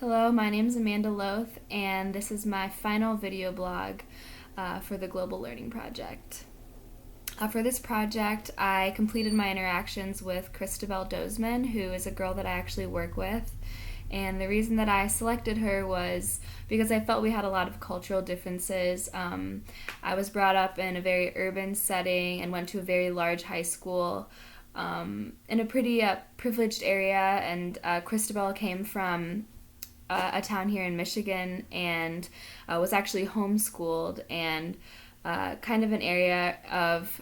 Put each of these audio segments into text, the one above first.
Hello, my name is Amanda Loth, and this is my final video blog for the Global Learning Project. For this project, I completed my interactions with Christabel Dozeman, who is a girl that I actually work with. And the reason that I selected her was because I felt we had a lot of cultural differences. I was brought up in a very urban setting and went to a very large high school in a pretty privileged area, and Christabel came from a town here in Michigan and was actually homeschooled and kind of an area of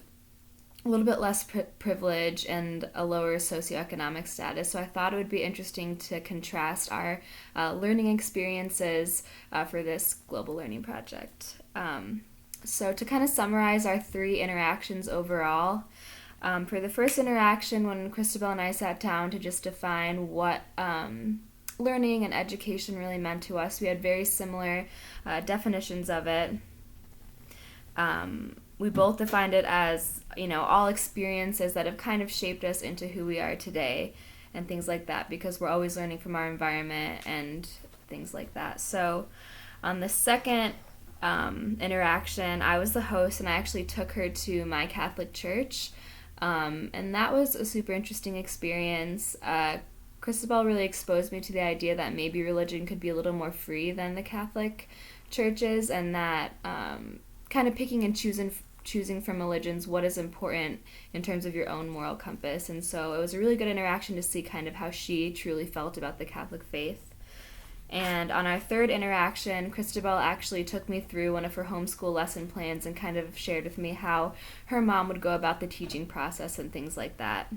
a little bit less privilege and a lower socioeconomic status. So I thought it would be interesting to contrast our learning experiences for this global learning project. So to kind of summarize our three interactions overall, for the first interaction, when Christabel and I sat down to just define what learning and education really meant to us, we had very similar definitions of it. We both defined it as, all experiences that have kind of shaped us into who we are today and things like that, because we're always learning from our environment and things like that. So on the second interaction, I was the host and I actually took her to my Catholic church, and that was a super interesting experience. Christabel really exposed me to the idea that maybe religion could be a little more free than the Catholic churches, and that kind of picking and choosing from religions what is important in terms of your own moral compass. And so it was a really good interaction to see kind of how she truly felt about the Catholic faith. And on our third interaction, Christabel actually took me through one of her homeschool lesson plans and kind of shared with me how her mom would go about the teaching process and things like that.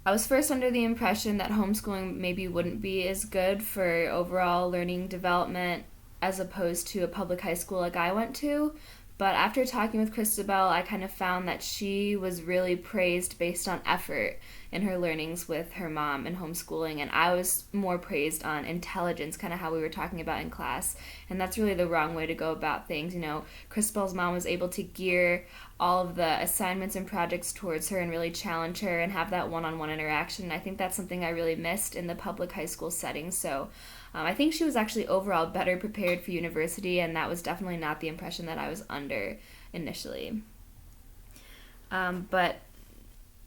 I was first under the impression that homeschooling maybe wouldn't be as good for overall learning development as opposed to a public high school like I went to. But after talking with Christabel, I kind of found that she was really praised based on effort in her learnings with her mom and homeschooling, and I was more praised on intelligence, kind of how we were talking about in class. And that's really the wrong way to go about things. Christabel's mom was able to gear all of the assignments and projects towards her and really challenge her and have that one-on-one interaction. And I think that's something I really missed in the public high school setting. So I think she was actually overall better prepared for university, and that was definitely not the impression that I was under initially. But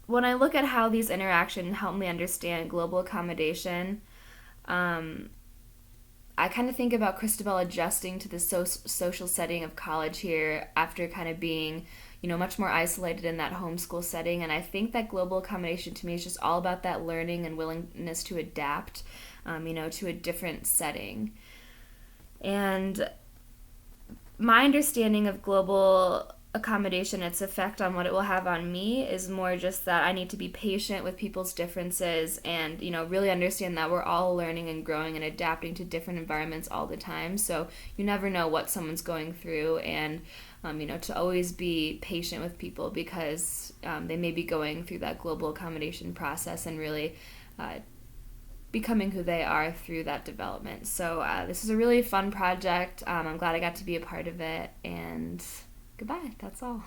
when I look at how these interactions help me understand global accommodation, I kind of think about Christabel adjusting to the social setting of college here after kind of being, much more isolated in that homeschool setting. And I think that global accommodation to me is just all about that learning and willingness to adapt, to a different setting. And my understanding of global accommodation, its effect on what it will have on me, is more just that I need to be patient with people's differences and, really understand that we're all learning and growing and adapting to different environments all the time. So you never know what someone's going through, and, to always be patient with people because they may be going through that global accommodation process and really becoming who they are through that development. So this is a really fun project. I'm glad I got to be a part of it, and goodbye. That's all.